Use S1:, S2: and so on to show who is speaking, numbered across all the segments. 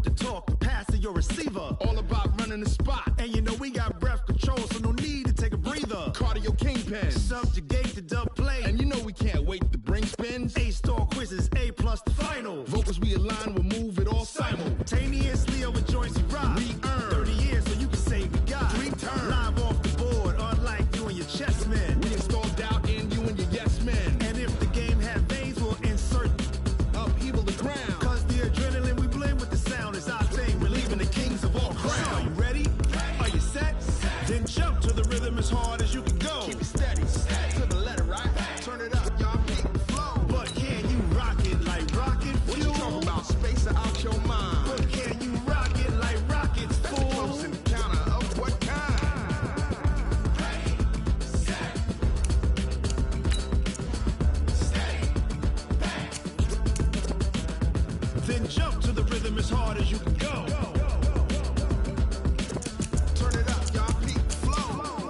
S1: with the talk, the pass to your receiver.
S2: All about running the spot.
S1: And you know we got breath control, so no need to take a breather.
S2: Cardio kingpin.
S1: Subjugate the dub play.
S2: And you know we can't wait to bring spins.
S1: A-star quizzes, A+ the final.
S2: Vocals we align, we'll move it all
S1: simultaneously over joints we rock.
S2: We earn
S1: 30 years so you can say we got
S2: 3 turns.
S1: Live off the board, unlike you and your chess men.
S2: We install doubt in you and your yes men.
S1: And if the game had veins, we'll insert
S2: upheaval the ground.
S1: Cause the adrenaline we blend with the sound is our thing. We're leaving the kings of all crowns. So are you ready? Are you set? Then jump to the rhythm as hard as you can go.
S2: Keep it steady, to the letter, right? Turn it up, y'all, keep the flow.
S1: But can you rock it like rocket fuel?
S2: What you talking about? Space or out your mind?
S1: But can you rock it like rockets,
S2: That's
S1: fool?
S2: a close encounter of what kind?
S1: Then jump to the rhythm as hard as you can go.
S2: Turn it up, y'all, keep the flow.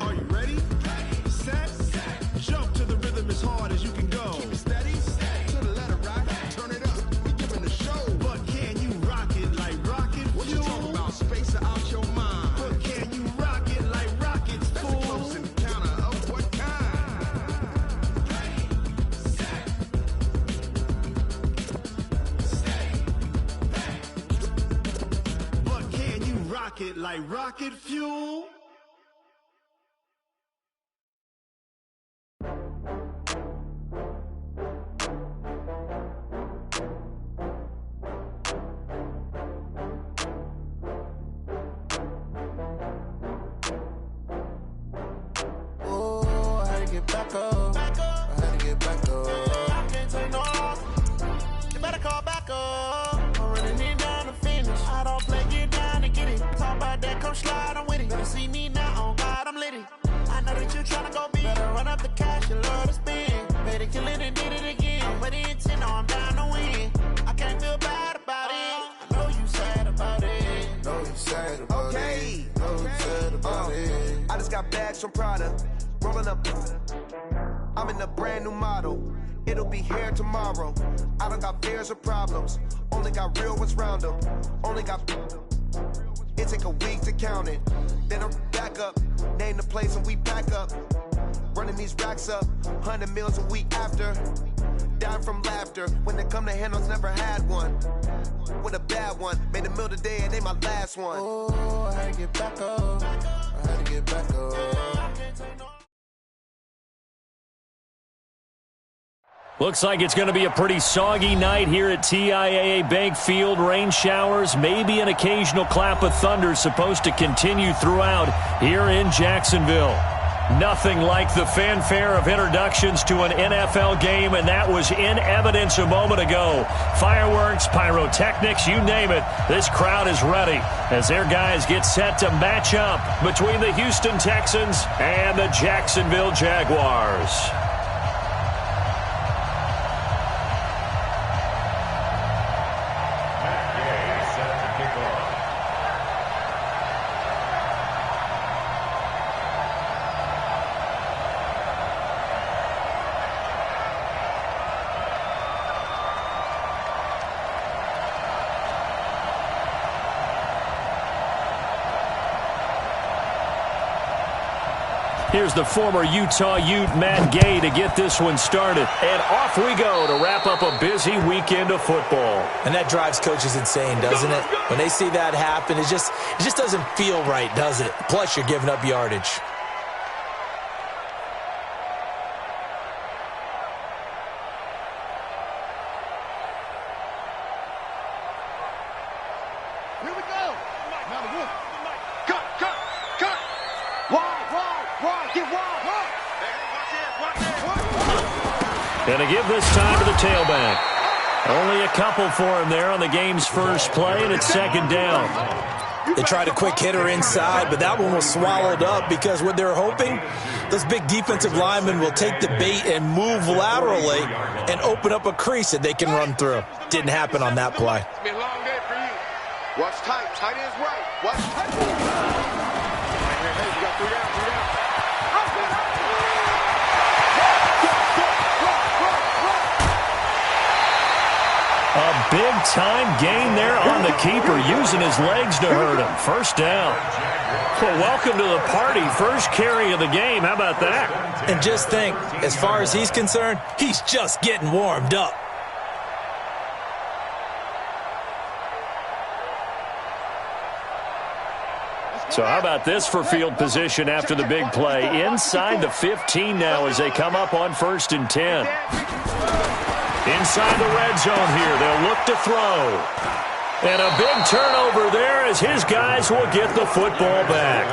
S1: Are you ready? Set? Jump to the rhythm as hard as you can go.
S2: Keep it steady, to the letter, right? Turn it up, we giving the show.
S1: But can you rock it like rocket
S2: What you
S1: fuel?
S2: talking about? Space or out your mind?
S1: But can you rock it like rockets,
S2: That's a
S1: fool?
S2: close encounter of what kind?
S1: But can you rock it like rocket fuel?
S3: Oh, I had to get back up. I had to get back up. I can't take no loss. You better call back up. I'm running it down to finish. I don't play, get down to get it. Talk about that, come slide, I'm with it. Better see me now, on God, I'm litty. I know that you tryna go big. Better run up the cash, you love to spend. Better kill it and did it again. I'm with the intent, no, I'm down to win. I can't feel bad about it. I know you sad about it.
S4: Know you sad about
S2: Okay.
S4: it. Know you sad about it.
S5: I just got bags from Prada, rolling up. I'm in a brand new model. It'll be here tomorrow. I don't got fears or problems. Only got real ones round them. Only got. It take a week to count it. Then I'm back up. Name the place and we pack up. Running these racks up. 100 meals a week after. Dying from laughter. When it come to handles, never had one. With a bad one. Made a meal today and they my last one.
S3: Oh, I had to get back up. I had to get back up.
S6: Looks like it's going to be a pretty soggy night here at TIAA Bank Field. Rain showers, maybe an occasional clap of thunder supposed to continue throughout here in Jacksonville. Nothing like the fanfare of introductions to an NFL game, and that was in evidence a moment ago. Fireworks, pyrotechnics, you name it. This crowd is ready as their guys get set to match up between the Houston Texans and the Jacksonville Jaguars. Here's the former Utah Ute, Matt Gay, to get this one started. And off we go to wrap up a busy weekend of football.
S7: And that drives coaches insane, doesn't it? When they see that happen, it just doesn't feel right, does it? Plus, you're giving up yardage.
S2: Here we go. Now the wolf. Cut. Wide. Get wide.
S6: And to give this time to the tailback. Only a couple for him there on the game's first play, and it's second down.
S7: They tried a quick hitter inside, but that one was swallowed up because what they're hoping, those big defensive linemen will take the bait and move laterally and open up a crease that they can run through. Didn't happen on that play.
S2: It's been a long day for you. Watch tight. Tight ends right. Watch tight. Hey, you got 3 down, 3 down.
S6: A big-time gain there on the keeper, using his legs to hurt him. First down. Well, welcome to the party. First carry of the game. How about that?
S7: And just think, as far as he's concerned, he's just getting warmed up.
S6: So how about this for field position after the big play? Inside the 15 now as they come up on 1st and 10. Inside the red zone here. They'll look to throw. And a big turnover there as his guys will get the football back.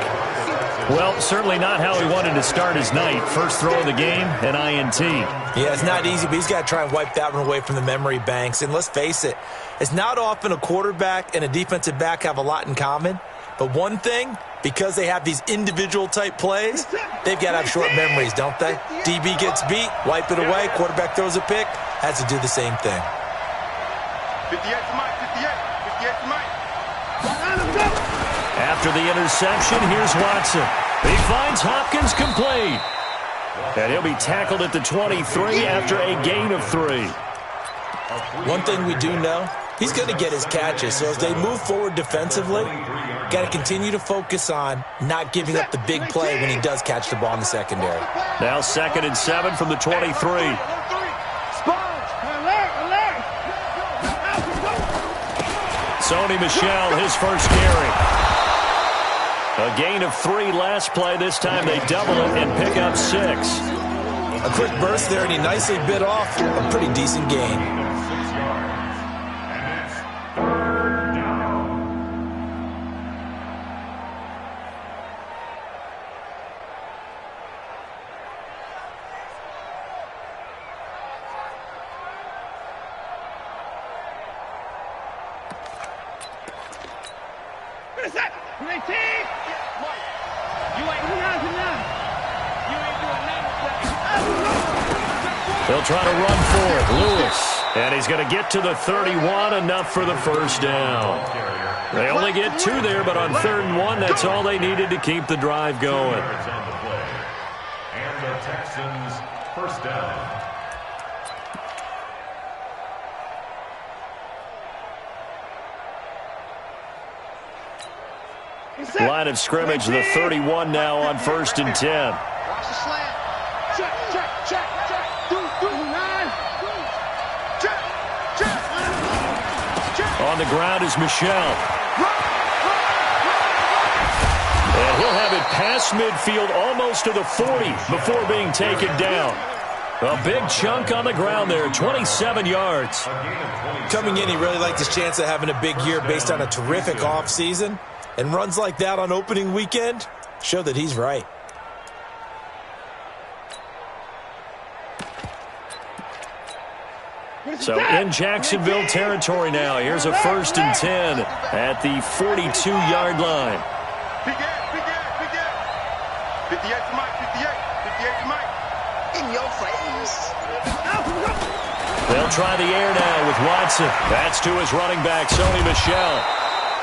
S6: Well, certainly not how he wanted to start his night. First throw of the game, an INT.
S7: Yeah, it's not easy, but he's got to try and wipe that one away from the memory banks. And let's face it, it's not often a quarterback and a defensive back have a lot in common. But one thing, because they have these individual type plays, they've got to have short memories, don't they? DB gets beat, wipe it away, quarterback throws a pick, has to do the same thing.
S2: 58 to Mike, 58 to Mike.
S6: After the interception, here's Watson. He finds Hopkins complete. And he'll be tackled at the 23 after a gain of 3.
S7: One thing we do know, he's going to get his catches. So as they move forward defensively, got to continue to focus on not giving up the big play when he does catch the ball in the secondary.
S6: Now 2nd and 7 from the 23. Sony Michel, his first carry. A gain of 3 last play. This time they double it and pick up 6.
S7: A quick burst there, and he nicely bit off a pretty decent gain.
S6: They'll try to run for it. Lewis. And he's going to get to the 31, enough for the first down. They only get 2 there, but on 3rd and 1, that's all they needed to keep the drive going.
S8: And the Texans first down.
S6: Line of scrimmage, the 31 now on 1st and 10.
S2: Watch the slant. Check.
S6: On the ground is Michel. And he'll have it past midfield, almost to the 40 before being taken down. A big chunk on the ground there, 27 yards.
S7: Coming in, he really liked his chance of having a big year based on a terrific offseason. And runs like that on opening weekend show that he's right.
S6: So in Jacksonville territory now. Here's a 1st and 10 at the 42-yard line.
S2: 58 to Mike, 58 to Mike.
S3: In your face.
S6: They'll try the air now with Watson. That's to his running back, Sony Michel.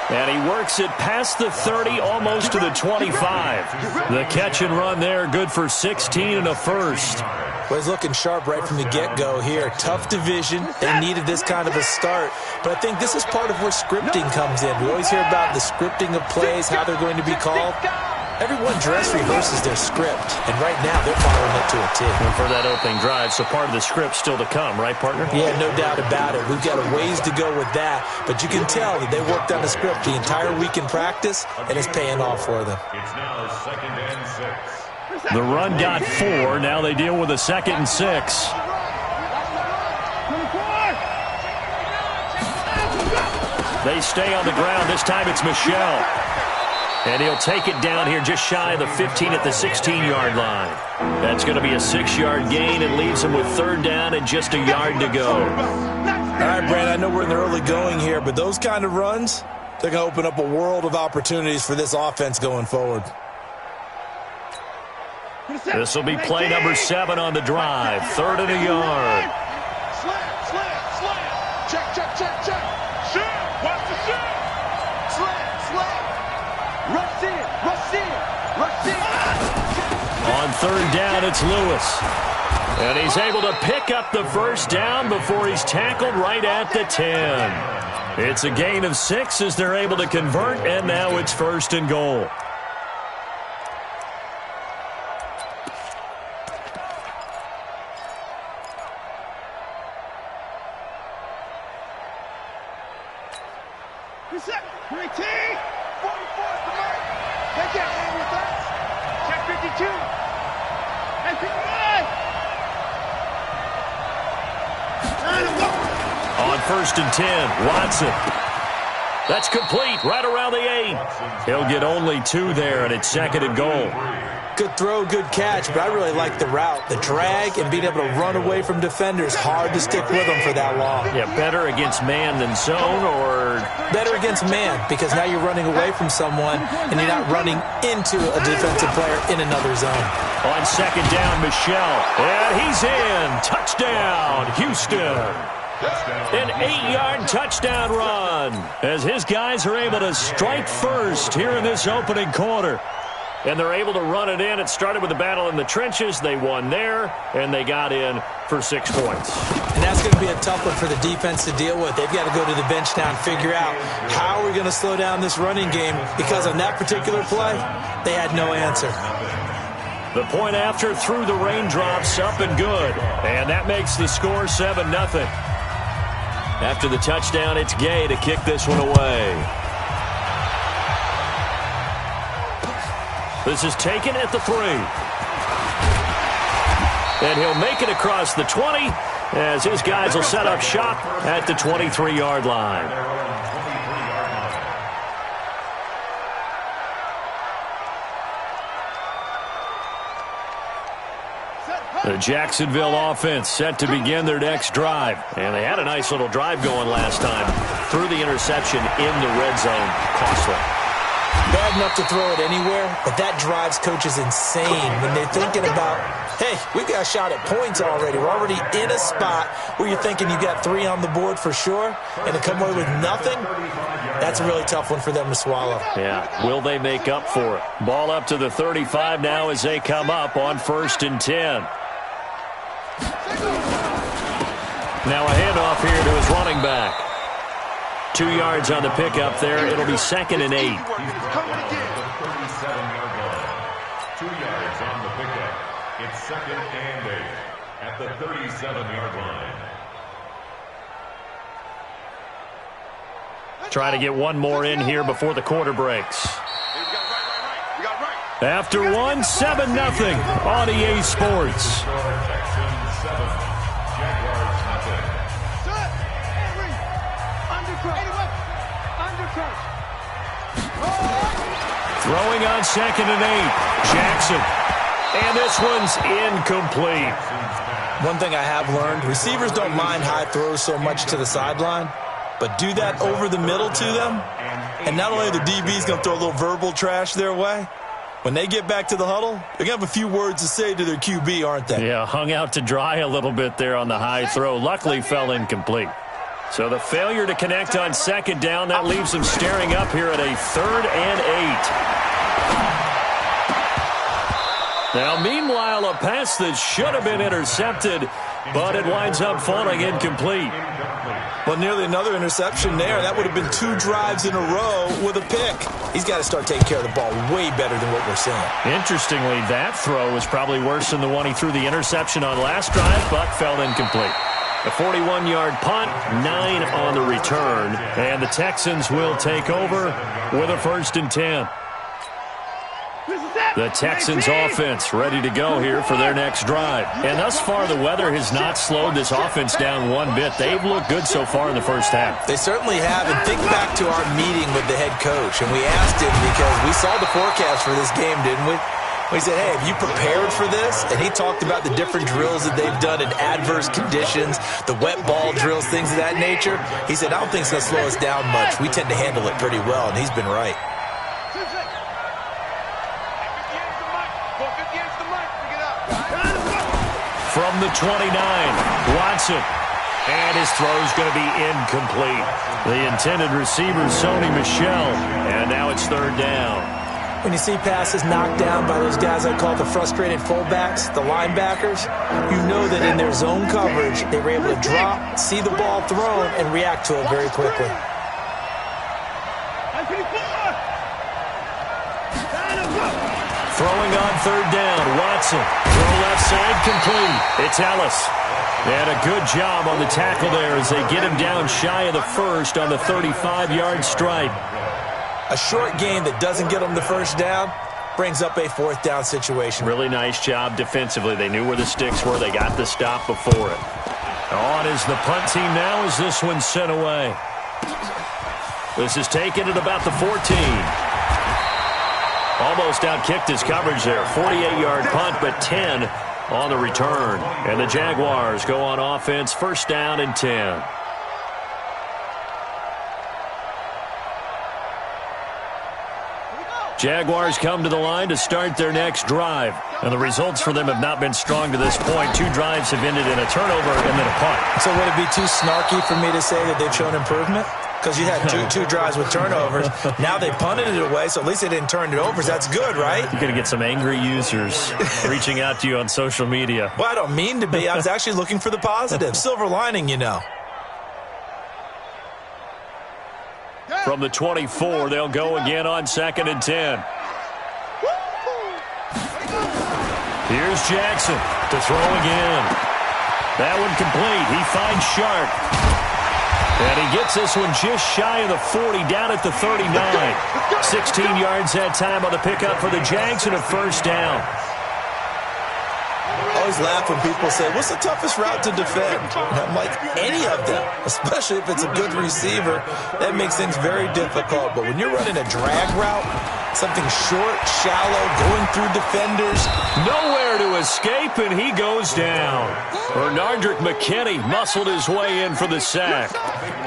S6: And he works it past the 30, almost to the 25. The catch and run there, good for 16 and a first.
S7: Well, he's looking sharp right from the get-go here. Tough division. They needed this kind of a start. But I think this is part of where scripting comes in. We always hear about the scripting of plays, how they're going to be called. Everyone dress rehearses their script, and right now they're following it to a T.
S6: And for that opening drive, so part of the script still to come, right, partner?
S7: Yeah, no doubt about it. We've got a ways to go with that, but you can tell that they worked on the script the entire week in practice, and it's paying off for them.
S8: It's now 2nd and 6.
S6: The run got 4. Now they deal with a 2nd and 6. They stay on the ground. This time it's Michel. And he'll take it down here just shy of the 15 at the 16-yard line. That's going to be a 6-yard gain. It leaves him with 3rd down and just a yard to go.
S7: All right, Brand, I know we're in the early going here, but those kind of runs, They're going to open up a world of opportunities for this offense going forward.
S6: This will be play number 7 on the drive. 3rd and a yard.
S2: Slam, slam, slam. Check, check, check, check. Shoot. Watch the shoot. Slam, slam. Rush in, rush in, rush in.
S6: On 3rd down, it's Lewis. And he's able to pick up the first down before he's tackled right at the 10. It's a gain of 6 as they're able to convert, and now it's 1st and goal.
S2: Reset. 3T. 44 is the mark. They can't hang with us. Check 52. And 59.
S6: On 1st and 10, Watson. That's complete right around the 8. He'll get only 2 there, and it's 2nd and goal.
S7: Good throw, good catch, but I really like the route. The drag and being able to run away from defenders. Hard to stick with them for that long.
S6: Yeah, better against man than zone, or
S7: better against man, because now you're running away from someone and you're not running into a defensive player in another zone.
S6: On 2nd down, Michelle. And he's in. Touchdown, Houston. An 8-yard touchdown run as his guys are able to strike first here in this opening quarter. And they're able to run it in. It started with a battle in the trenches. They won there, and they got in for 6 points.
S7: And that's going to be a tough one for the defense to deal with. They've got to go to the bench now and figure out how are we going to slow down this running game, because on that particular play, they had no answer.
S6: The point after through the raindrops, up and good. And that makes the score 7-0. After the touchdown, it's Gay to kick this one away. This is taken at the 3. And he'll make it across the 20 as his guys will set up shop at the 23-yard line. The Jacksonville offense set to begin their next drive. And they had a nice little drive going last time. Threw the interception in the red zone. Costly.
S7: Bad enough to throw it anywhere, but that drives coaches insane when they're thinking about, hey, we've got a shot at points already. We're already in a spot where you're thinking you got 3 on the board for sure, and to come away with nothing, that's a really tough one for them to swallow.
S6: Yeah, will they make up for it? Ball up to the 35 now as they come up on 1st and 10. Now a handoff here to his running back. 2 yards on the pickup there. It'll be 2nd and 8.
S8: 37-yard line. 2 yards on the pickup. It's 2nd and 8 at the 37-yard line.
S6: Try to get one more in here before the quarter breaks. After one, 7-0 on EA Sports.
S8: Texans 7, Jaguars nothing.
S6: Throwing on 2nd and 8. Jackson. And this one's incomplete.
S7: One thing I have learned, receivers don't mind high throws so much to the sideline, but do that over the middle to them, and not only are the DBs going to throw a little verbal trash their way, when they get back to the huddle, they're going to have a few words to say to their QB, aren't they?
S6: Yeah, hung out to dry a little bit there on the high throw. Luckily fell incomplete. So the failure to connect on 2nd down, that leaves them staring up here at a 3rd and 8. Now, meanwhile, a pass that should have been intercepted, but it winds up falling incomplete.
S7: Well, nearly another interception there. That would have been 2 drives in a row with a pick. He's got to start taking care of the ball way better than what we're seeing.
S6: Interestingly, that throw was probably worse than the one he threw the interception on last drive, but fell incomplete. A 41-yard punt, 9 on the return, and the Texans will take over with a 1st and 10. The Texans offense ready to go here for their next drive. And thus far, the weather has not slowed this offense down one bit. They've looked good so far in the first half.
S7: They certainly have. And think back to our meeting with the head coach. And we asked him because we saw the forecast for this game, didn't we? He said, hey, have you prepared for this? And he talked about the different drills that they've done in adverse conditions, the wet ball drills, things of that nature. He said, I don't think it's going to slow us down much. We tend to handle it pretty well, and he's been right.
S6: From the 29, Watson. And his throw's going to be incomplete. The intended receiver, Sony Michel. And now it's third down.
S7: When you see passes knocked down by those guys I call the frustrated fullbacks, the linebackers, you know that in their zone coverage, they were able to drop, see the ball thrown, and react to it very quickly.
S6: Throwing on third down, Watson. Throw left side, complete. It's Ellis. And a good job on the tackle there as they get him down shy of the first on the 35-yard stripe.
S7: A short game that doesn't get them the first down brings up a fourth down situation.
S6: Really nice job defensively. They knew where the sticks were. They got the stop before it. On is the punt team now as this one's sent away. This is taken at about the 14. Almost outkicked his coverage there. 48-yard punt, but 10 on the return. And the Jaguars go on offense, first down and 10. Jaguars come to the line to start their next drive. And the results for them have not been strong to this point. 2 drives have ended in a turnover and then a punt.
S7: So would it be too snarky for me to say that they've shown improvement? Because you had two drives with turnovers. Now they punted it away, so at least they didn't turn it over. So that's good, right?
S6: You're going to get some angry users reaching out to you on social media.
S7: Well, I don't mean to be. I was actually looking for the positive. Silver lining, you know.
S6: From the 24, they'll go again on 2nd and 10. Here's Jackson to throw again. That one complete. He finds Sharp. And he gets this one just shy of the 40, down at the 39. 16 yards that time on the pickup for the Jags and a first down.
S7: I always laugh when people say, what's the toughest route to defend? And I'm like, any of them, especially if it's a good receiver. That makes things very difficult. But when you're running a drag route, something short, shallow, going through defenders.
S6: Nowhere to escape, and he goes down. Bernardrick McKinney muscled his way in for the sack.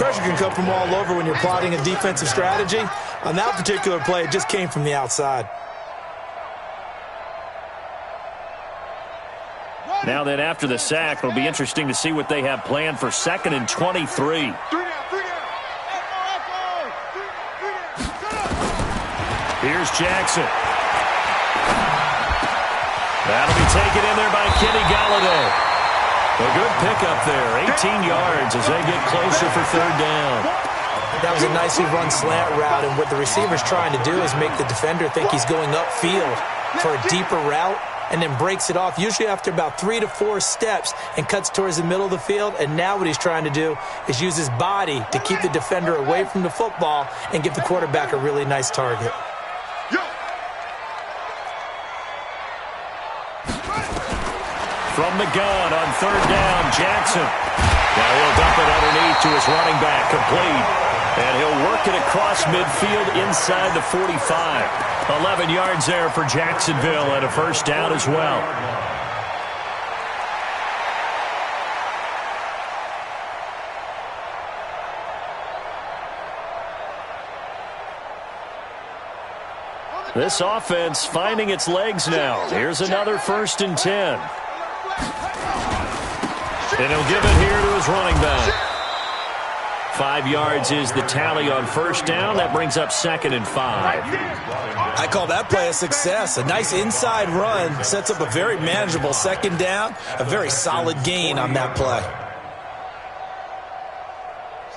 S7: Pressure can come from all over when you're plotting a defensive strategy. On that particular play, it just came from the outside.
S6: Now then, after the sack, it'll be interesting to see what they have planned for 2nd and 23. Here's Jackson. That'll be taken in there by Kenny Galladay. A good pickup there, 18 yards as they get closer for third down.
S7: That was a nicely run slant route, and what the receiver's trying to do is make the defender think he's going upfield for a deeper route, and then breaks it off, usually after about 3 to 4 steps, and cuts towards the middle of the field. And now what he's trying to do is use his body to keep the defender away from the football and give the quarterback a really nice target.
S6: From the gun on third down, Jackson. Now he'll dump it underneath to his running back, complete. And he'll work it across midfield inside the 45. 11 yards there for Jacksonville and a first down as well. This offense finding its legs now. Here's another 1st and 10. And he'll give it here to his running back. 5 yards is the tally on first down. That brings up 2nd and 5.
S7: I call that play a success. A nice inside run sets up a very manageable 2nd down. A very solid gain on that play.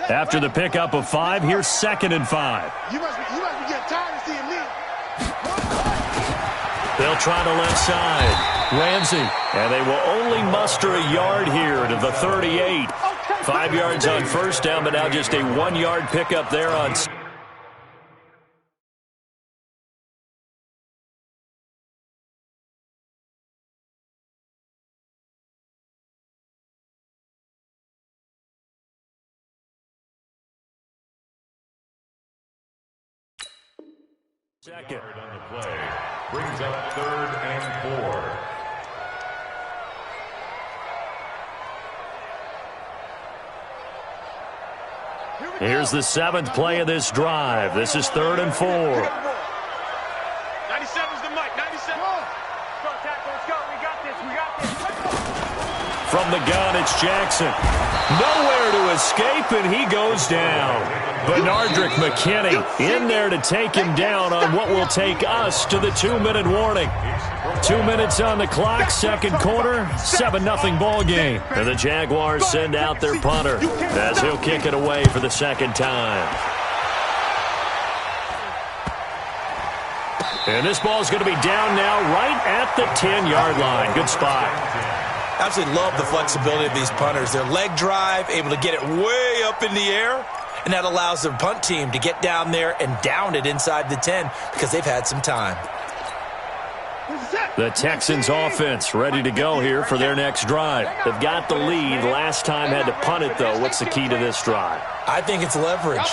S6: After the pickup of 5, here's 2nd and 5.
S2: You must be getting tired of seeing me.
S6: They'll try the left side. Ramsey. And they will only muster a yard here to the 38. 5 yards on first down, but now just a 1-yard pickup there on. Second.
S8: On the play. Brings up 3rd and 4.
S6: Here's the 7th play of this drive. This is 3rd and 4.
S2: 97's the mic. 97. Go, tackle. Let's go. We got this. We got this.
S6: From the gun, it's Jackson. Nowhere to escape, and he goes down. Benardrick McKinney in there to take him down on what will take us to the 2-minute warning. 2 minutes on the clock, second quarter, 7-0 ball game. And the Jaguars send out their punter as he'll kick it away for the second time. And this ball is going to be down now right at the 10-yard line. Good spot.
S7: Absolutely love the flexibility of these punters. Their leg drive, able to get it way up in the air, and that allows their punt team to get down there and down it inside the 10 because they've had some time.
S6: The Texans offense ready to go here for their next drive. They've got the lead. Last time had to punt it, though. What's the key to this drive?
S7: I think it's leverage.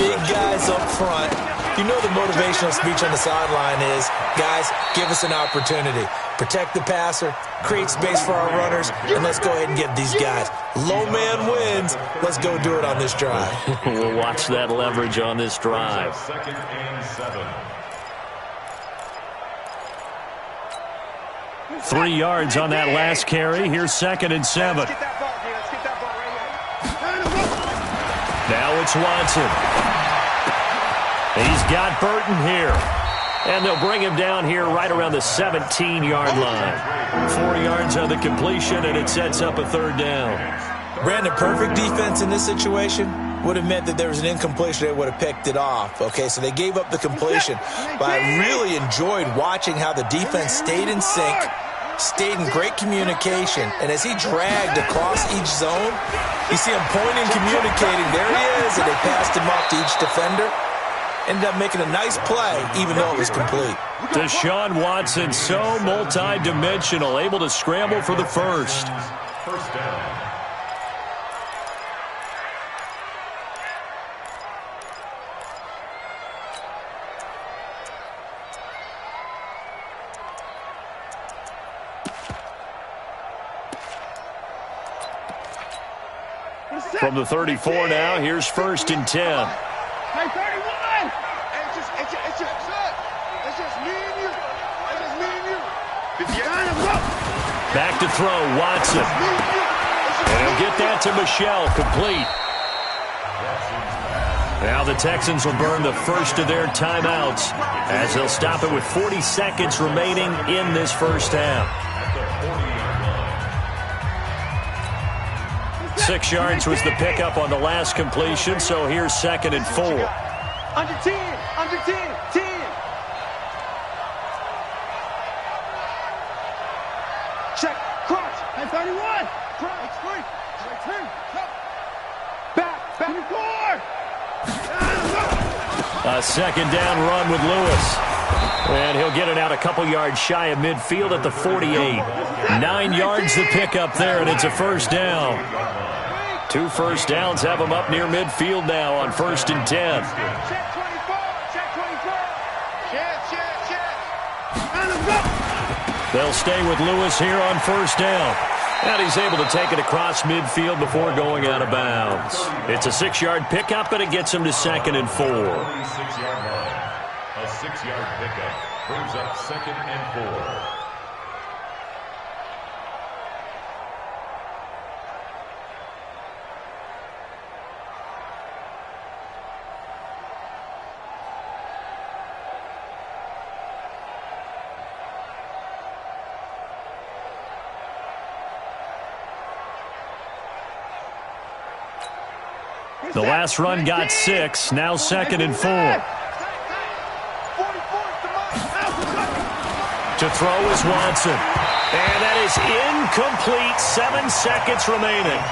S7: Big guys up front. You know the motivational speech on the sideline is, guys, give us an opportunity. Protect the passer, create space for our runners, and let's go ahead and get these guys. Low man wins. Let's go do it on this drive.
S6: We'll watch that leverage on this drive.
S8: 2nd and 7.
S6: 3 yards on that last carry. Here's 2nd and 7.
S2: Let's get that ball, D. Let's get that ball right here.
S6: Now it's Watson. He's got Burton here. And they'll bring him down here right around the 17-yard line. 4 yards on the completion, and it sets up a 3rd down.
S7: Brandon, perfect defense in this situation would have meant that there was an incompletion. They would have picked it off. Okay, so they gave up the completion. But I really enjoyed watching how the defense stayed in sync, stayed in great communication. And as he dragged across each zone, you see him pointing, communicating. There he is, and they passed him off to each defender. Ended up making a nice play, even though it was complete.
S6: Deshaun Watson, so multi-dimensional, able to scramble for the first.
S8: First down.
S6: From the 34 now, here's 1st and 10.
S2: Hey, 31! It's just me and you. It's just me and you.
S6: Back to throw, Watson. And he'll get that to Michelle, complete. Now the Texans will burn the first of their timeouts as they'll stop it with 40 seconds remaining in this first half. 6 yards was the pickup on the last completion, so here's 2nd and 4.
S2: Under 10, under 10, 10. Check, crunch. Hey, 31. Crunch, free. Back, 4.
S6: A 2nd down run with Lewis. And he'll get it out a couple yards shy of midfield at the 48. 9 yards the pickup there, and it's a 1st down. 2 first downs have them up near midfield now on 1st and 10.
S2: Check 24, check 24. Check.
S6: They'll stay with Lewis here on 1st down. And he's able to take it across midfield before going out of bounds. It's a 6-yard pickup, and it gets him to 2nd and 4.
S8: 46-yard line. A 6-yard pickup brings up 2nd and 4.
S6: The last run got 6, now 2nd and 4. To throw is Watson. And that is incomplete. 7 seconds remaining.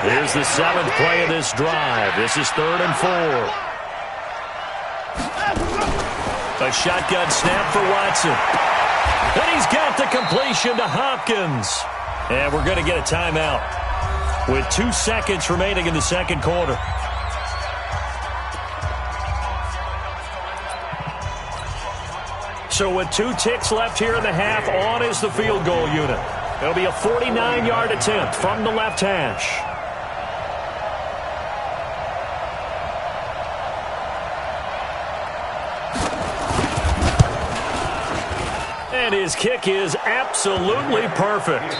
S6: Here's the 7th play of this drive. This is 3rd and 4. A shotgun snap for Watson. And he's got the completion to Hopkins. And we're going to get a timeout. with 2 seconds remaining in the second quarter. So with 2 ticks left here in the half, on is the field goal unit. It'll be a 49-yard attempt from the left hash. And his kick is absolutely perfect.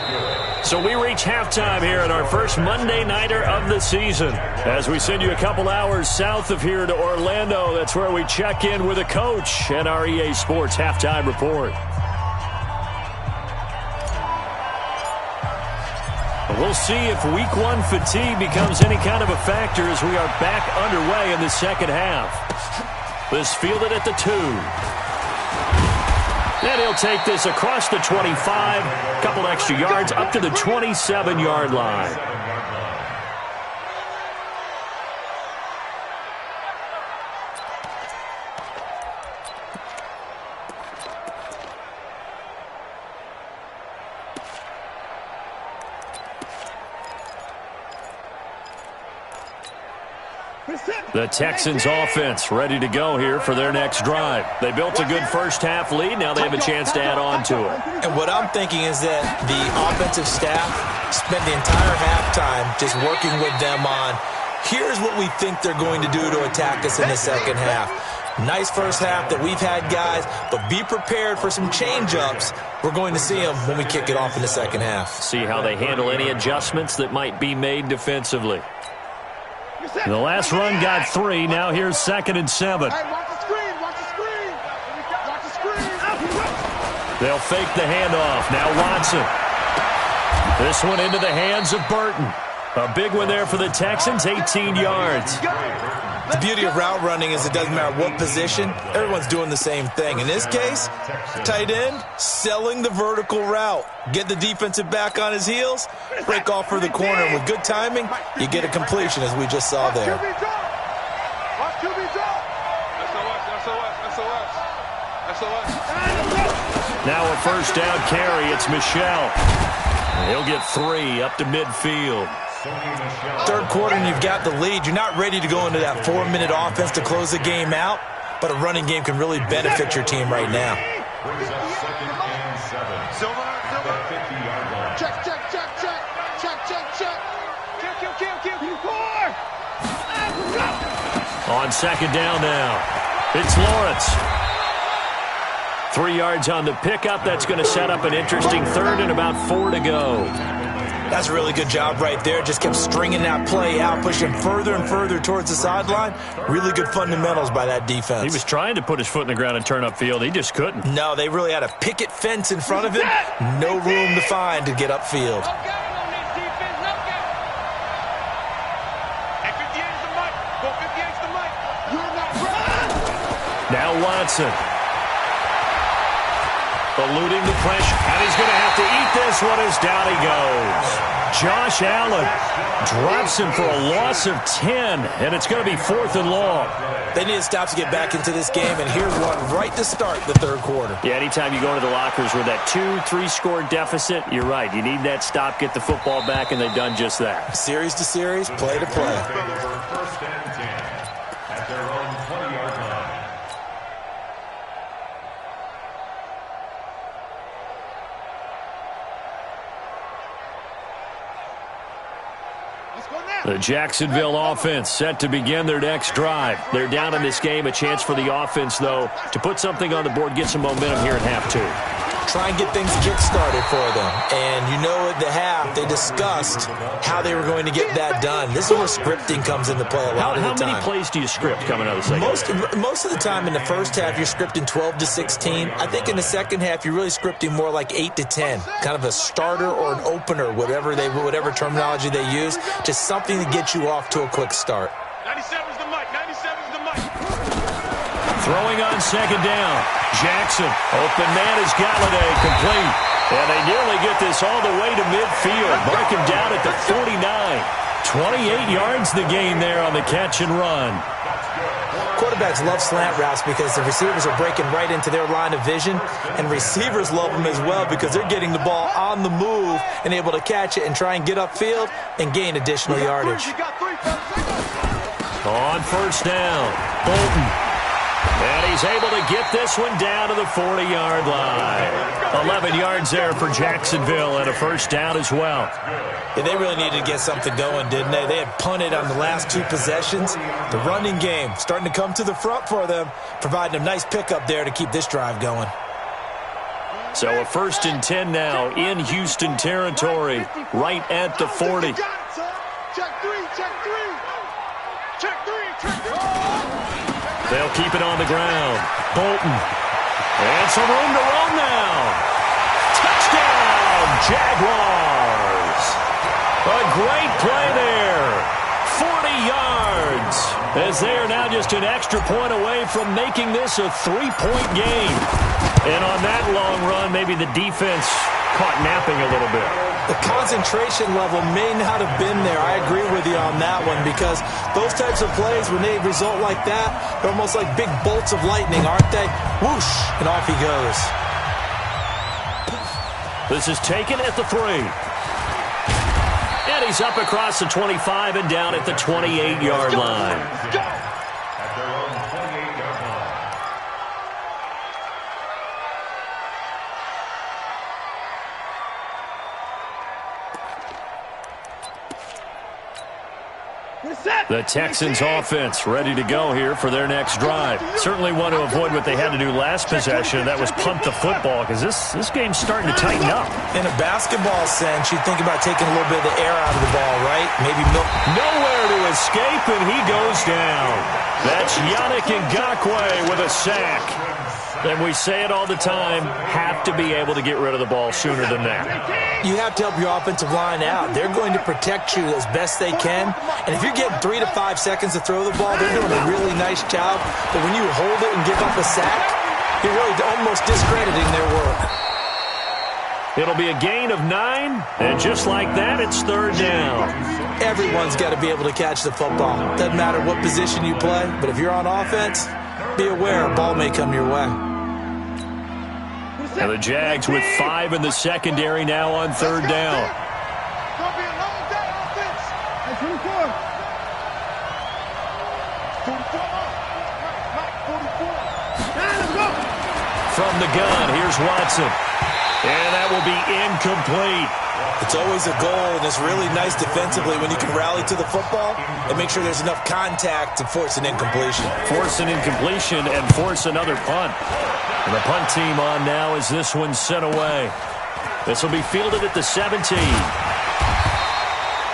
S6: So we reach halftime here at our first Monday Nighter of the season. As we send you a couple hours south of here to Orlando, that's where we check in with a coach and our EA Sports Halftime Report. We'll see if week 1 fatigue becomes any kind of a factor as we are back underway in the second half. This fielded at the 2. And he'll take this across the 25, a couple extra yards up to the 27-yard line. The Texans offense ready to go here for their next drive. They built a good first half lead. Now they have a chance to add on to it.
S7: And what I'm thinking is that the offensive staff spent the entire halftime just working with them on, here's what we think they're going to do to attack us in the second half. Nice first half that we've had, guys, but be prepared for some change-ups. We're going to see them when we kick it off in the second half.
S6: See how they handle any adjustments that might be made defensively. The last run got 3. Now here's 2nd and 7.
S2: Hey, watch the screen. Watch the screen. Watch the screen.
S6: They'll fake the handoff. Now Watson. This one into the hands of Burton. A big one there for the Texans, 18 yards.
S7: The beauty of route running is it doesn't matter what position, everyone's doing the same thing. In this case, tight end, selling the vertical route. Get the defensive back on his heels, break off for the corner, and with good timing, you get a completion as we just saw there.
S6: Now a first down carry, it's Michelle. He'll get 3 up to midfield.
S7: Third quarter and you've got the lead. You're not ready to go into that 4-minute offense to close the game out, but a running game can really benefit your team right now.
S2: Check, check, check, check. Check, check, check. Kill.
S6: On second down now, it's Lawrence. 3 yards on the pickup. That's going to set up an interesting third and about 4 to go.
S7: That's a really good job right there. Just kept stringing that play out, pushing further and further towards the sideline. Really good fundamentals by that defense.
S6: He was trying to put his foot in the ground and turn upfield. He just couldn't.
S7: No, they really had a picket fence in front of him. No room to find to get upfield.
S6: Now Watson. Eluding the pressure, and he's going to have to eat this one as down he goes. Josh Allen drops him for a loss of 10, and it's going to be 4th and long.
S7: They need to stop to get back into this game, and here's one right to start the third quarter.
S6: Yeah, anytime you go into the lockers with that 2-3 score deficit, you're right. You need that stop, get the football back, and they've done just that.
S7: Series to series, play to play.
S8: First and 10 at their own 20-yard line.
S6: The Jacksonville offense set to begin their next drive. They're down in this game. A chance for the offense, though, to put something on the board, get some momentum here at half 2.
S7: Try and get things kick-started for them. And you know at the half, they discussed how they were going to get that done. This is where scripting comes into play a lot of the time.
S6: How many plays do you script coming out of the second half?
S7: Most of the time in the first half, you're scripting 12 to 16. I think in the second half, you're really scripting more like 8 to 10. Kind of a starter or an opener, whatever terminology they use. Just something to get you off to a quick start.
S2: 97's the mic. 97's the mic.
S6: Throwing on second down. Jackson. Open man is Galladay. Complete. And they nearly get this all the way to midfield. Mark him down at the 49. 28 yards the gain there on the catch and run.
S7: Quarterbacks love slant routes because the receivers are breaking right into their line of vision, and receivers love them as well because they're getting the ball on the move and able to catch it and try and get upfield and gain additional yardage.
S6: On first down, Bolton. And he's able to get this one down to the 40-yard line. 11 yards there for Jacksonville and a first down as well.
S7: Yeah, they really needed to get something going, didn't they? They had punted on the last two possessions. The running game starting to come to the front for them, providing a nice pickup there to keep this drive going.
S6: So a 1st and 10 now in Houston territory, right at the 40.
S2: Check three. Check three.
S6: They'll keep it on the ground. Bolton. And some room to run now. Touchdown, Jaguars. A great play there. 40 yards. As they are now just an extra point away from making this a 3-point game. And on that long run, maybe the defense caught napping a little bit.
S7: The concentration level may not have been there. I agree with you on that one because those types of plays, when they result like that, they're almost like big bolts of lightning, aren't they? Whoosh, and off he goes.
S6: This is taken at the 3. And he's up across the 25 and down at the 28-yard line.
S8: At their own 28-yard line.
S6: The Texans offense ready to go here for their next drive. Certainly want to avoid what they had to do last possession. That was punt the football because this game's starting to tighten up.
S7: In a basketball sense, you think about taking a little bit of the air out of the ball, right? Maybe
S6: nowhere to escape, and he goes down. That's Yannick Ngakoue with a sack. And we say it all the time, have to be able to get rid of the ball sooner than that.
S7: You have to help your offensive line out. They're going to protect you as best they can. And if you're getting 3 to 5 seconds to throw the ball, they're doing a really nice job. But when you hold it and give up a sack, you're really almost discrediting their work.
S6: It'll be a gain of 9, and just like that, it's 3rd down.
S7: Everyone's got to be able to catch the football. Doesn't matter what position you play, but if you're on offense, be aware a ball may come your way.
S6: And the Jags with 5 in the secondary now on 3rd down. From the gun, here's Watson. And that will be incomplete.
S7: It's always a goal, and it's really nice defensively when you can rally to the football and make sure there's enough contact to force an incompletion.
S6: Force an incompletion and force another punt. And the punt team on now as this one's sent away. This will be fielded at the 17.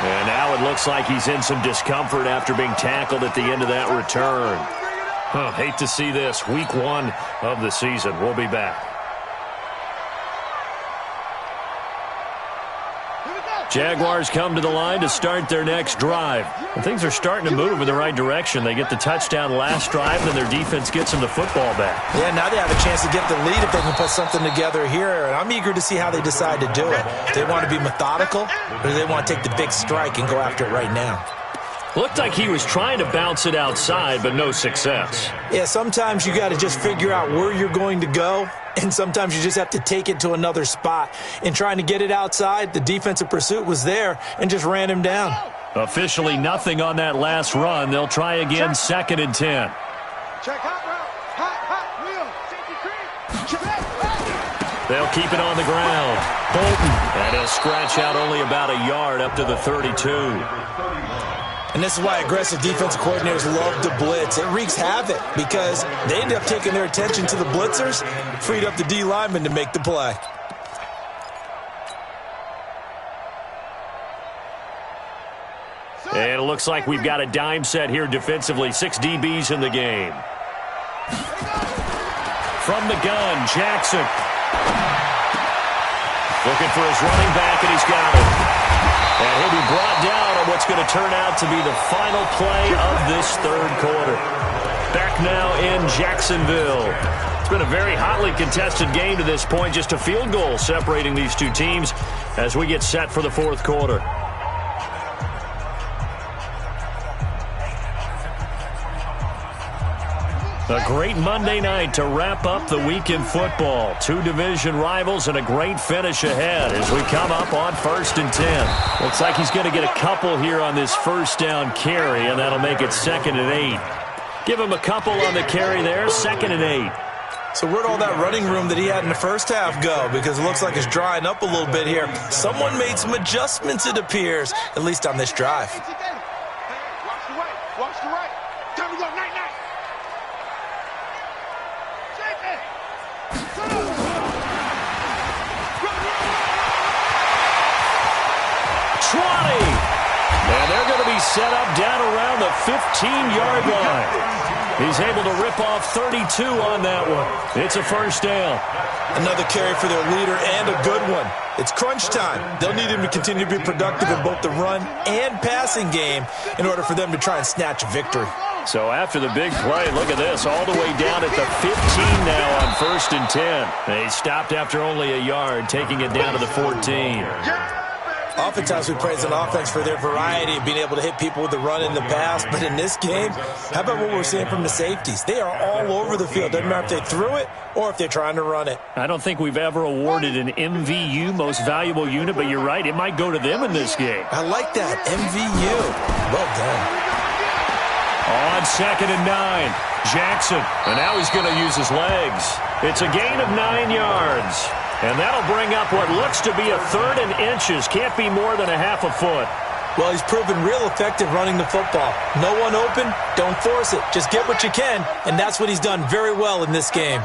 S6: And now it looks like he's in some discomfort after being tackled at the end of that return. Hate to see this. Week 1 of the season. We'll be back. Jaguars come to the line to start their next drive. And things are starting to move in the right direction. They get the touchdown last drive, and their defense gets them the football back.
S7: Yeah, now they have a chance to get the lead if they can put something together here. And I'm eager to see how they decide to do it. Do they want to be methodical, or do they want to take the big strike and go after it right now?
S6: Looked like he was trying to bounce it outside, but no success.
S7: Yeah, sometimes you got to just figure out where you're going to go, and sometimes you just have to take it to another spot. In trying to get it outside, the defensive pursuit was there and just ran him down.
S6: Officially nothing on that last run. They'll try again, 2nd and 10.
S2: Check hot route. Hot wheel.
S6: They'll keep it on the ground. Bolton. And he'll scratch out only about a yard up to the 32.
S7: And this is why aggressive defensive coordinators love to blitz. It wreaks havoc because they end up taking their attention to the blitzers, freed up the D lineman to make the play.
S6: And it looks like we've got a dime set here defensively. 6 DBs in the game. From the gun, Jackson. Looking for his running back, and he's got it. And he'll be brought down on what's going to turn out to be the final play of this 3rd quarter. Back now in Jacksonville. It's been a very hotly contested game to this point. Just a field goal separating these two teams as we get set for the 4th quarter. A great Monday night to wrap up the week in football. Two division rivals and a great finish ahead as we come up on 1st and 10. Looks like he's going to get a couple here on this first down carry, and that'll make it 2nd and 8. Give him a couple on the carry there, 2nd and 8.
S7: So where'd all that running room that he had in the first half go? Because it looks like it's drying up a little bit here. Someone made some adjustments, it appears, at least on this drive.
S2: Watch the right. Watch the right. Time to go. Night, night. Shake it.
S6: 20. And they're going to be set up down around the 15-yard line. He's able to rip off 32 on that one. It's a first down.
S7: Another carry for their leader and a good one. It's crunch time. They'll need him to continue to be productive in both the run and passing game in order for them to try and snatch a victory.
S6: So after the big play, look at this, all the way down at the 15 now on 1st and 10. They stopped after only a yard, taking it down to the 14.
S7: Oftentimes we praise an offense for their variety of being able to hit people with the run and the pass, but in this game, how about what we're seeing from the safeties? They are all over the field. Doesn't matter if they threw it or if they're trying to run it.
S6: I don't think we've ever awarded an MVU, most valuable unit, but you're right, it might go to them in this game.
S7: I like that, MVU. Well done.
S6: On 2nd and 9, Jackson, and now he's going to use his legs. It's a gain of 9 yards. And that'll bring up what looks to be a 3rd and inches. Can't be more than a half a foot.
S7: Well, he's proven real effective running the football. No one open, don't force it. Just get what you can, and that's what he's done very well in this game.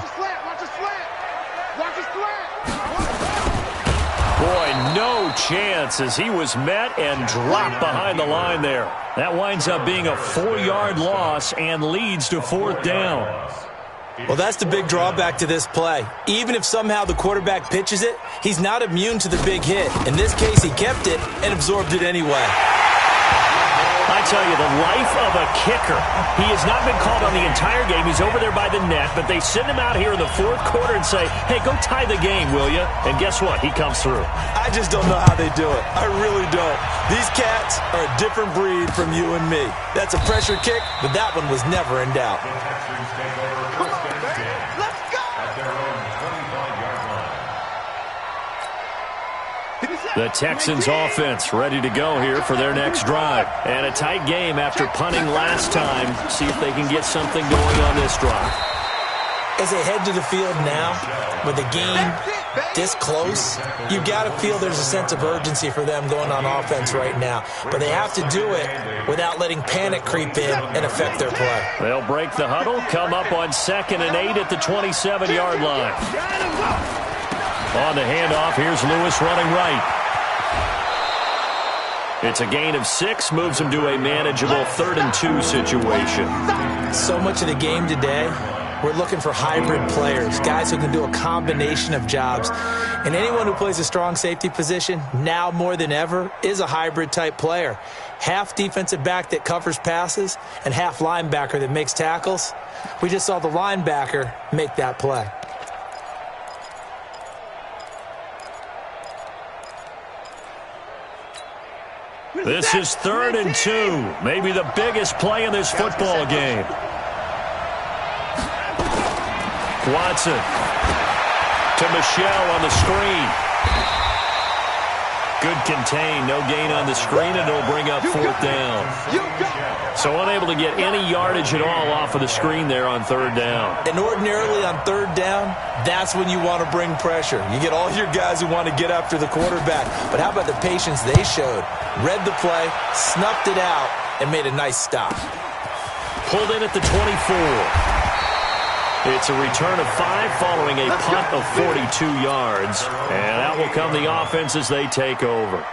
S6: Boy, no chance as he was met and dropped behind the line there. That winds up being a 4-yard loss and leads to 4th down.
S7: Well, that's the big drawback to this play. Even if somehow the quarterback pitches it, he's not immune to the big hit. In this case, he kept it and absorbed it anyway.
S6: I tell you, the life of a kicker. He has not been called on the entire game. He's over there by the net, but they send him out here in the 4th quarter and say, hey, go tie the game, will you? And guess what? He comes through.
S7: I just don't know how they do it. I really don't. These cats are a different breed from you and me. That's a pressure kick, but that one was never in doubt.
S6: The Texans offense ready to go here for their next drive. And a tight game after punting last time. See if they can get something going on this drive.
S7: As they head to the field now, with the game this close, you've got to feel there's a sense of urgency for them going on offense right now. But they have to do it without letting panic creep in and affect their play.
S6: They'll break the huddle, come up on 2nd and 8 at the 27-yard line. On the handoff, here's Lewis running right. It's a gain of 6, moves him to a manageable 3rd and 2 situation.
S7: So much of the game today, we're looking for hybrid players, guys who can do a combination of jobs. And anyone who plays a strong safety position, now more than ever, is a hybrid-type player. Half defensive back that covers passes and half linebacker that makes tackles. We just saw the linebacker make that play.
S6: This is 3rd and 2, maybe the biggest play in this football game. Watson to Michelle on the screen. Good contain, no gain on the screen, and it'll bring up 4th down. So unable to get any yardage at all off of the screen there on 3rd down.
S7: And ordinarily on 3rd down, that's when you want to bring pressure. You get all your guys who want to get after the quarterback. But how about the patience they showed? Read the play, snuffed it out, and made a nice stop.
S6: Pulled in at the 24. It's a return of 5 following a punt of 42 yards. And out will come the offense as they take over.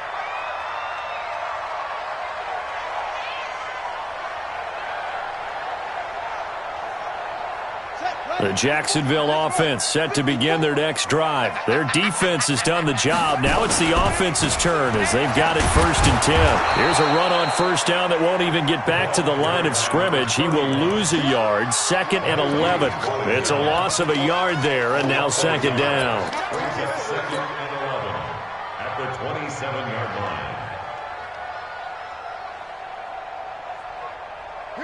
S6: The Jacksonville offense set to begin their next drive. Their defense has done the job. Now it's the offense's turn as they've got it 1st and 10. Here's a run on 1st down that won't even get back to the line of scrimmage. He will lose a yard, 2nd and 11. It's a loss of a yard there, and now 2nd down.
S8: 2nd and 11 at the 27-yard line.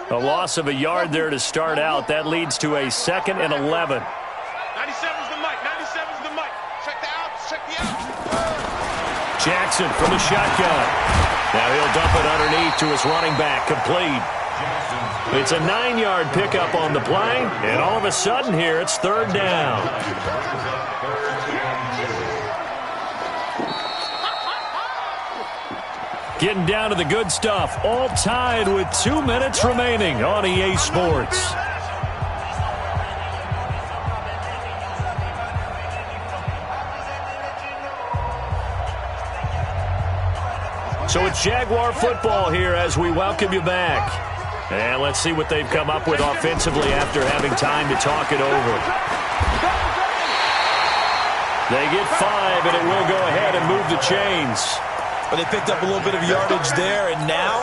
S6: A loss of a yard there to start out. That leads to a 2nd and 11.
S2: 97's the mic. 97's the mic. Check the outs. Check the outs.
S6: Jackson from the shotgun. Now he'll dump it underneath to his running back. Complete. It's a 9-yard pickup on the play, and all of a sudden here it's 3rd down. Getting down to the good stuff. All tied with 2 minutes remaining on EA Sports. So it's Jaguar football here as we welcome you back. And let's see what they've come up with offensively after having time to talk it over. They get 5, and it will go ahead and move the chains.
S7: But they picked up a little bit of yardage there, and now,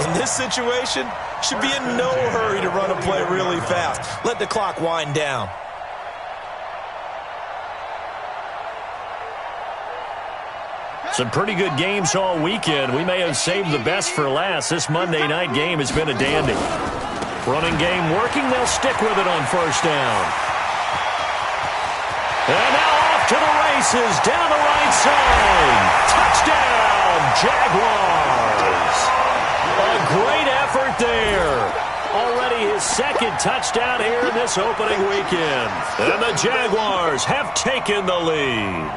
S7: in this situation, should be in no hurry to run a play really fast. Let the clock wind down.
S6: Some pretty good games all weekend. We may have saved the best for last. This Monday night game has been a dandy. Running game working. They'll stick with it on 1st down. And now off to the races down the right side. Touchdown, Jaguars. A great effort there. Already his 2nd touchdown here in this opening weekend. And the Jaguars have taken the lead.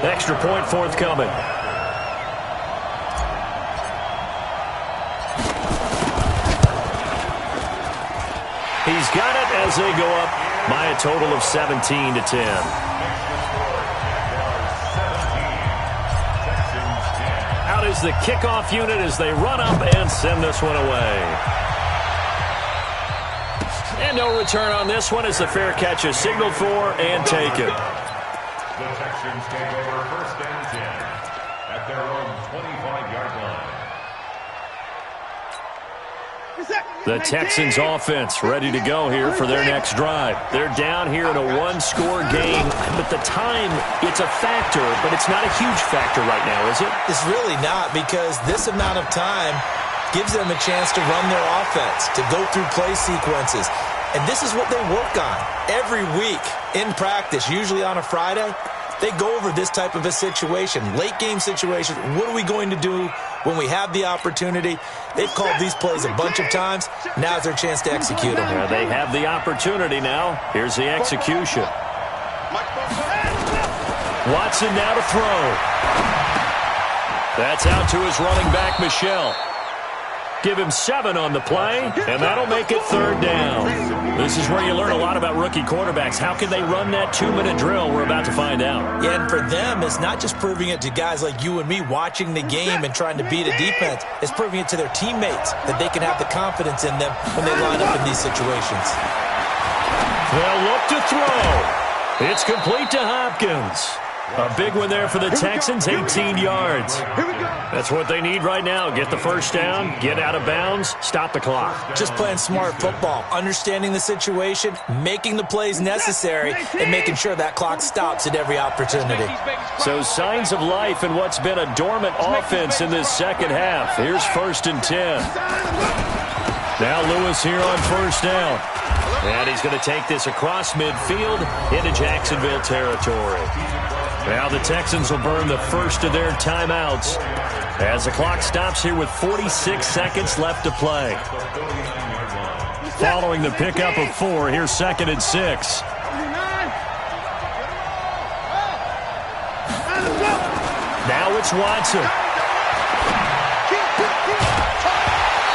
S6: Extra point forthcoming. He's got it as they go up by a total of 17-10. Out is the kickoff unit as they run up and send this one away. And no return on this one as the fair catch is signaled for and taken.
S8: The Texans take over 1st and 10 at their own 25-yard line.
S6: The Texans offense ready to go here for their next drive. They're down here in a 1-score game, but the time, it's a factor, but it's not a huge factor right now, is it?
S7: It's really not, because this amount of time gives them a chance to run their offense, to go through play sequences. And this is what they work on every week in practice, usually on a Friday. They go over this type of a situation, late-game situation. What are we going to do when we have the opportunity? They've called these plays a bunch of times. Now's their chance to execute them.
S6: Yeah, they have the opportunity now. Here's the execution. Watson now to throw. That's out to his running back, Michel. Give him 7 on the play, and that'll make it 3rd down. This is where you learn a lot about rookie quarterbacks. How can they run that 2-minute drill? We're about to find out.
S7: Yeah, and for them, it's not just proving it to guys like you and me watching the game and trying to beat a defense. It's proving it to their teammates that they can have the confidence in them when they line up in these situations.
S6: They'll look to throw. It's complete to Hopkins. A big one there for the Texans, 18 yards. That's what they need right now. Get the 1st down, get out of bounds, stop the clock.
S7: Just playing smart football, understanding the situation, making the plays necessary, and making sure that clock stops at every opportunity.
S6: So signs of life in what's been a dormant offense in this 2nd half. Here's 1st and 10. Now Lewis here on 1st down. And he's going to take this across midfield into Jacksonville territory. Now the Texans will burn the first of their timeouts as the clock stops here with 46 seconds left to play. Following the pickup of 4, here's 2nd and 6. Now it's Watson.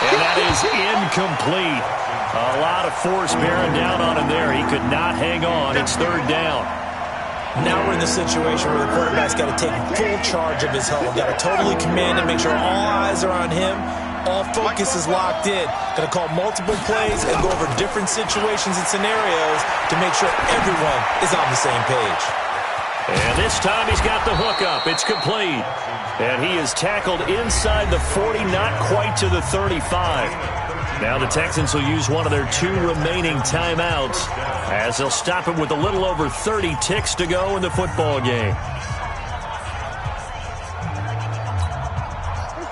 S6: And that is incomplete. A lot of force bearing down on him there. He could not hang on. It's 3rd down.
S7: Now we're in the situation where the quarterback's got to take full charge of his huddle. Got to totally command it, make sure all eyes are on him. All focus is locked in. Going to call multiple plays and go over different situations and scenarios to make sure everyone is on the same page.
S6: And this time he's got the hook up. It's complete. And he is tackled inside the 40, not quite to the 35. Now the Texans will use one of their 2 remaining timeouts as they'll stop him with a little over 30 ticks to go in the football game.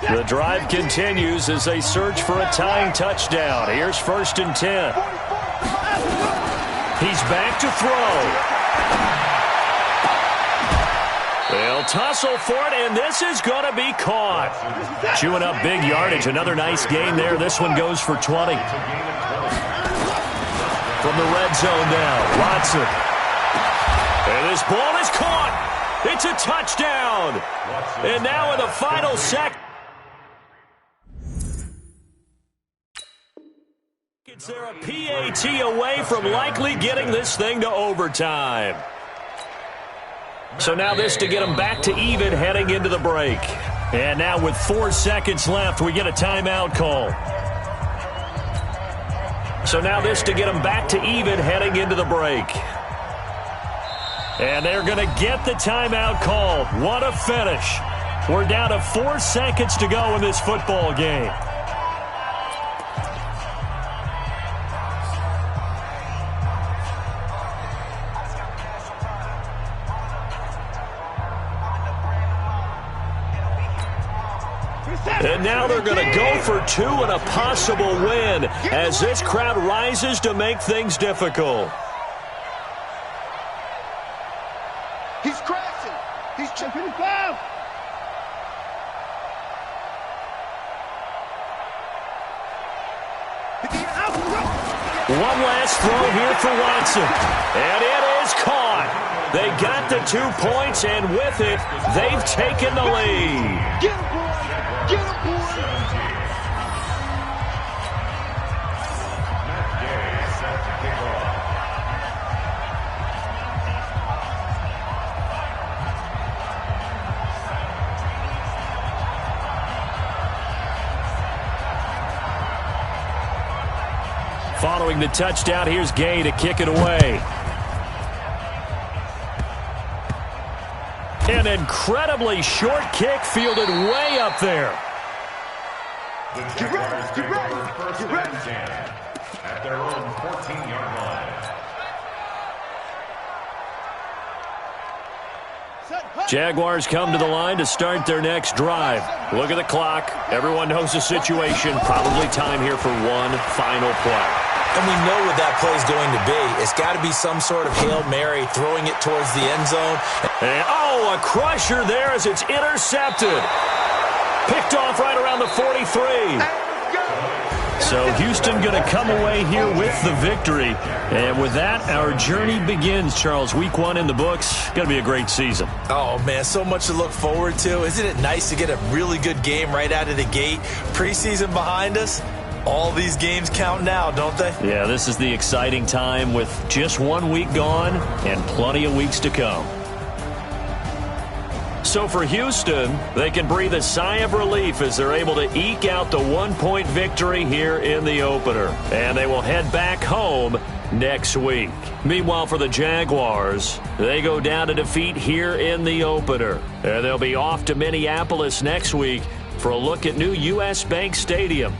S6: The drive continues as they search for a tying touchdown. Here's 1st and 10. He's back to throw. They'll tussle for it, and this is going to be caught. Chewing up big yardage. Another nice gain there. This one goes for 20. From the red zone now, Watson. And this ball is caught. It's a touchdown. And now in the final second. They're a PAT away from likely getting this thing to overtime. So now this to get them back to even heading into the break. And now with 4 seconds left, we get a timeout call. So now this to get them back to even heading into the break. And they're going to get the timeout call. What a finish. We're down to 4 seconds to go in this football game. And now they're going to go for 2 and a possible win as this crowd rises to make things difficult.
S2: He's crashing. He's chipping foul.
S6: One last throw here for Watson. And it is caught. They got the 2 points, and with it, they've taken the lead.
S2: Get him, boy. Get him, boy.
S6: Following the touchdown, here's Gay to kick it away. An incredibly short kick fielded way up there.
S8: The Jaguars get ready. First and 10 at their own 14-yard line.
S6: Jaguars come to the line to start their next drive. Look at the clock. Everyone knows the situation. Probably time here for one final play.
S7: And we know what that play is going to be. It's got to be some sort of Hail Mary, throwing it towards the end zone.
S6: And, a crusher there as it's intercepted. Picked off right around the 43. So Houston going to come away here with the victory. And with that, our journey begins, Charles. Week 1 in the books. Going to be a great season.
S7: Oh, man, so much to look forward to. Isn't it nice to get a really good game right out of the gate? Preseason behind us. All these games count now, don't they?
S6: Yeah, this is the exciting time with just 1 week gone and plenty of weeks to come. So for Houston, they can breathe a sigh of relief as they're able to eke out the 1-point victory here in the opener. And they will head back home next week. Meanwhile, for the Jaguars, they go down to defeat here in the opener. And they'll be off to Minneapolis next week for a look at new U.S. Bank Stadium.